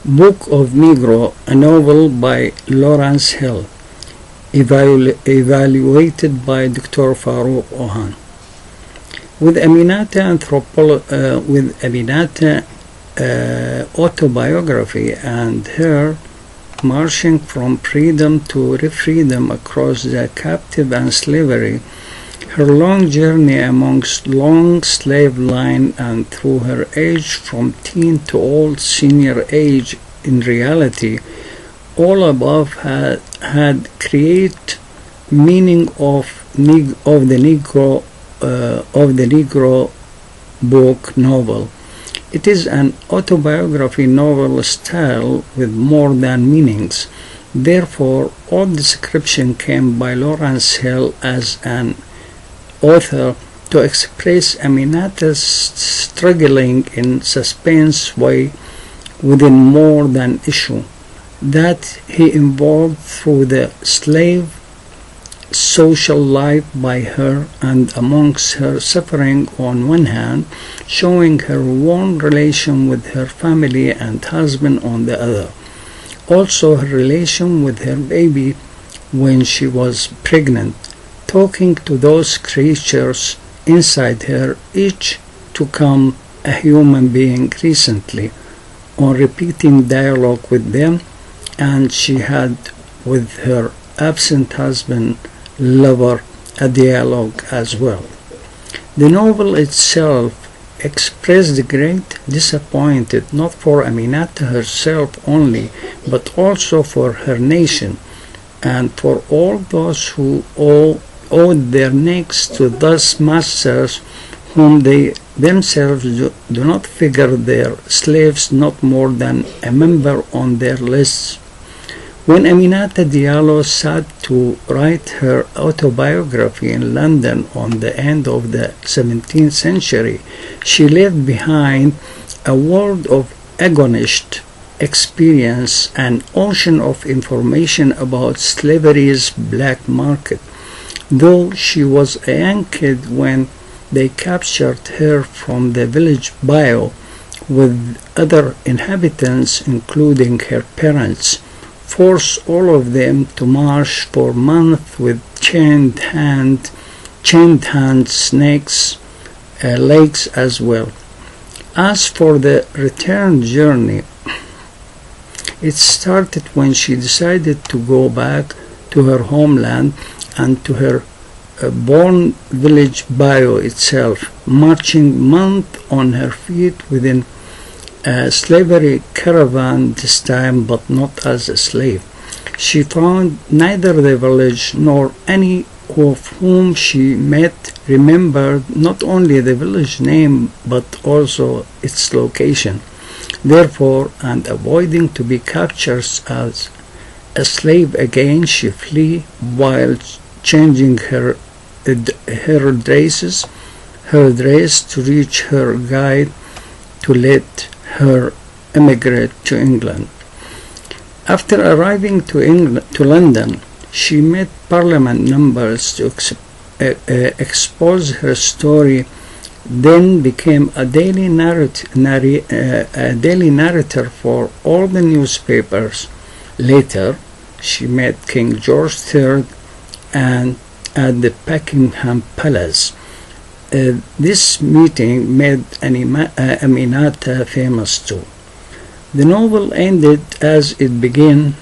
Book of Negro, a novel by Lawrence Hill, evaluated by Dr. Farouk Ohan. With Aminata autobiography and her marching from freedom to freedom across the captive and slavery, her long journey amongst long slave line and through her age from teen to old senior age, in reality, all above had create meaning of the Negro book novel. It is an autobiography novel style with more than meanings. Therefore, all description came by Lawrence Hill as an author to express Aminata's struggling in suspense way within more than issue that he involved through the slave social life by her and amongst her suffering on one hand, showing her warm relation with her family and husband on the other. Also her relation with her baby when she was pregnant, talking to those creatures inside her, each to come a human being recently, on repeating dialogue with them, and she had with her absent husband lover a dialogue as well. The novel itself expressed great disappointment not for Aminata herself only, but also for her nation and for all those who owed their necks to those masters whom they themselves do not figure their slaves not more than a member on their lists. When Aminata Diallo sat to write her autobiography in London on the end of the 17th century, she left behind a world of agonist experience, an ocean of information about slavery's black market. Though she was a young kid when they captured her from the village bayou with other inhabitants, including her parents, forced all of them to march for months with chained hands, snakes, legs as well. As for the return journey, it started when she decided to go back to her homeland and to her born village bayou itself, marching months on her feet within a slavery caravan this time, but not as a slave. She found neither the village nor any of whom she met remembered not only the village name but also its location. Therefore, and avoiding to be captured as a slave again, she fled while changing her dress to reach her guide to let her emigrate to England. After arriving to London, she met Parliament members to expose her story, then became a daily narrator for all the newspapers. Later, she met King George III and at the Buckingham Palace. This meeting made Aminata famous too. The novel ended as it began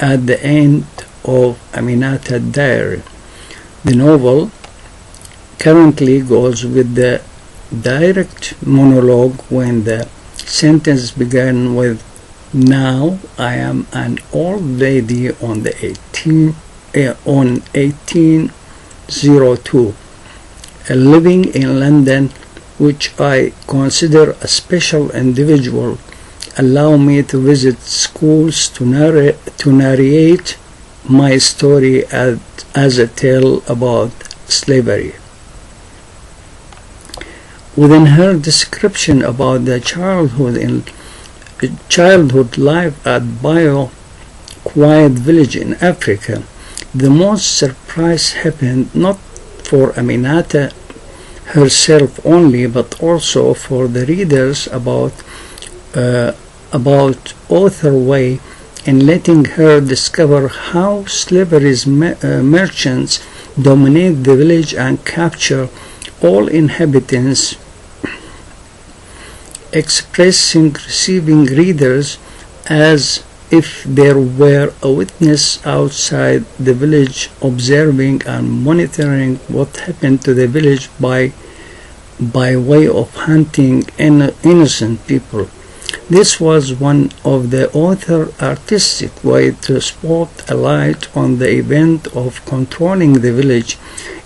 at the end of Aminata Diary. The novel currently goes with the direct monologue when the sentence began with, "Now I am an old lady on 1802, living in London, which I consider a special individual. Allow me to visit schools to narrate my story as a tale about slavery." Within her description about the childhood life at Bayou, quiet village in Africa, the most surprise happened not for Aminata herself only, but also for the readers about about author way in letting her discover how slavery's merchants dominate the village and capture all inhabitants, receiving readers as if there were a witness outside the village observing and monitoring what happened to the village by way of hunting innocent people. This was one of the author's artistic way to spot a light on the event of controlling the village.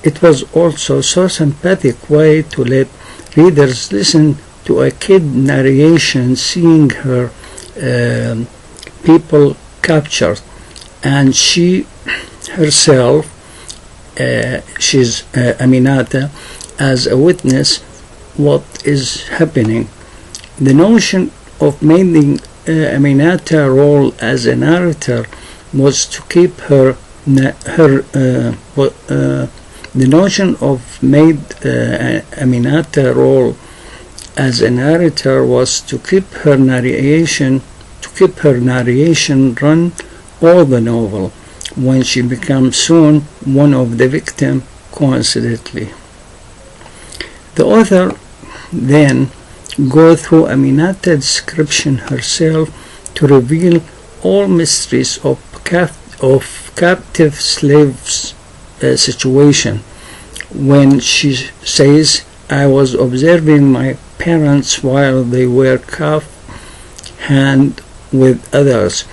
It was also so sympathetic way to let readers listen to a kid narration, seeing her people captured, and she herself, she's Aminata, as a witness what is happening. The notion of making Aminata role as a narrator was to keep the notion of made Aminata role as a narrator was to keep her narration run all the novel, when she becomes soon one of the victims coincidentally. The author then go through Aminata's description herself to reveal all mysteries of captive slaves situation. When she says, "I was observing my parents while they were cuffed hand with others,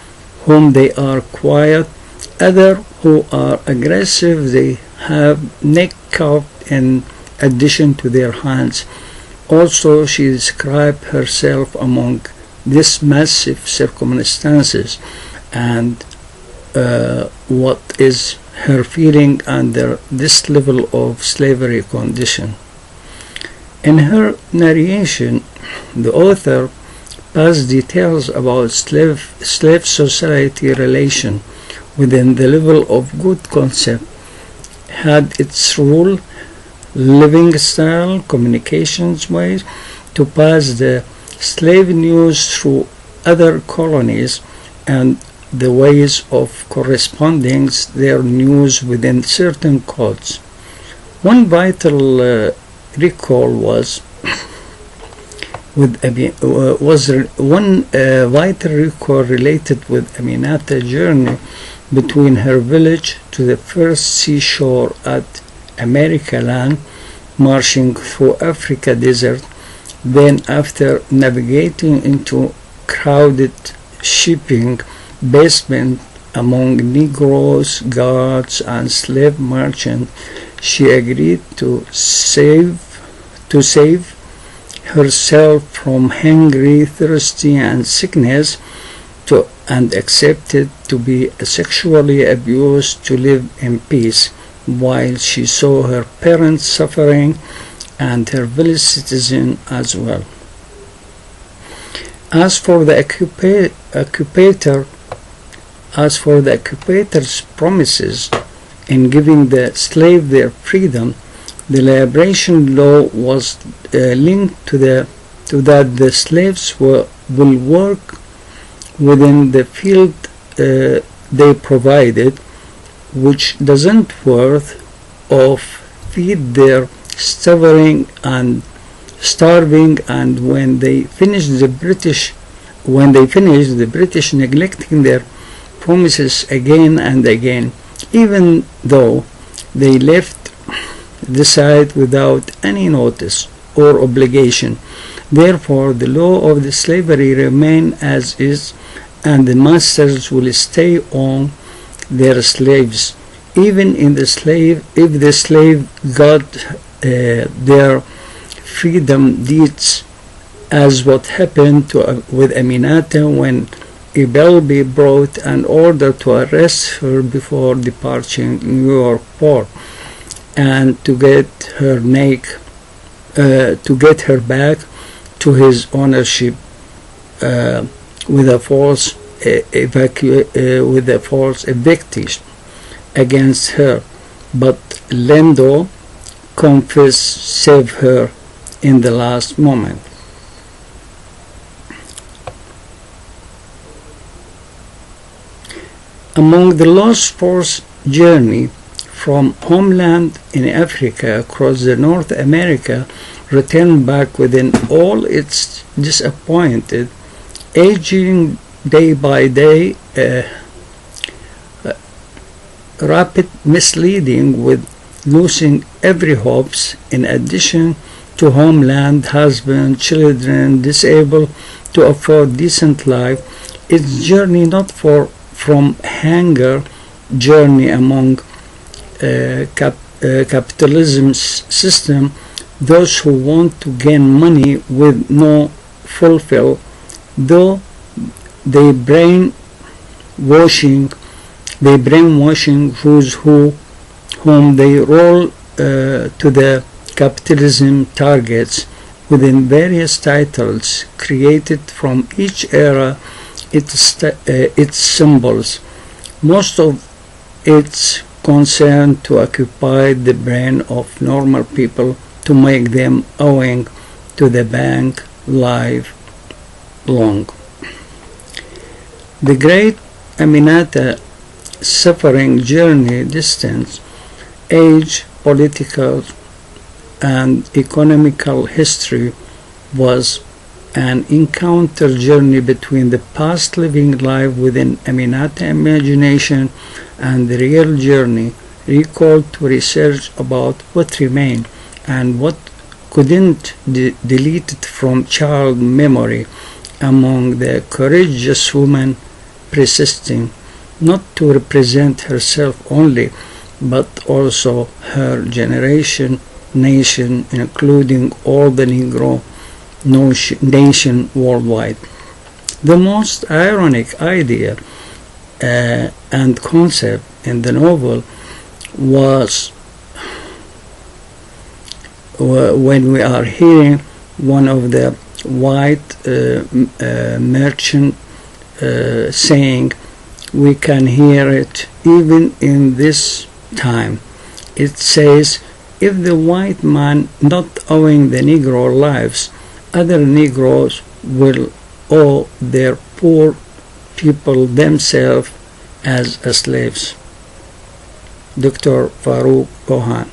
whom they are quiet, other who are aggressive, they have neck cuffed in addition to their hands." Also, she described herself among these massive circumstances and what is her feeling under this level of slavery condition. In her narration, the author passed details about slave society relation within the level of good concept, had its rule, living style, communications ways, to pass the slave news through other colonies and the ways of corresponding their news within recall codes. One vital recall was vital recall related with Aminata's journey between her village to the first seashore at America land, marching through Africa desert, then after navigating into crowded shipping basement among Negroes, guards, and slave merchants, she agreed to save herself from hunger, thirsty, and sickness, and accepted to be sexually abused to live in peace, while she saw her parents suffering and her village citizen as well. As for the occupator's promises in giving the slave their freedom, the liberation law was linked to that the slaves will work within the field they provided, which doesn't worth of feed their starving, and when they finished the British neglecting their promises again and again, even though they left the site without any notice or obligation. Therefore, the law of the slavery remain as is, and the masters will stay on their slaves, even in the slave if the slave got their freedom deeds, as what happened with Aminata when a bill be brought an order to arrest her before departing New York port, and to get her back to his ownership with a false eviction against her, but Lendo confessed save her in the last moment. Among the lost force journey from homeland in Africa across the North America, returned back within all its disappointed, aging day by day, rapid misleading with losing every hopes, in addition to homeland, husband, children, disabled to afford decent life, its journey not from hunger, journey among capitalism's system, those who want to gain money with no fulfill, though they brainwashing whom they roll to the capitalism targets within various titles created from each era, its symbols, most of its concern to occupy the brain of normal people to make them owing to the bank lifelong. The great Aminata suffering journey, distance, age, political and economical history was an encounter journey between the past living life within Aminata imagination and the real journey, recalled to research about what remained and what couldn't deleted from child memory among the courageous woman persisting not to represent herself only but also her generation, nation, including all the Negro nation worldwide. The most ironic idea and concept in the novel was when we are hearing one of the white merchant saying, we can hear it even in this time. It says, if the white man not owing the Negro lives, other Negroes will owe their poor people themselves as slaves. Dr. Farouk Ohan.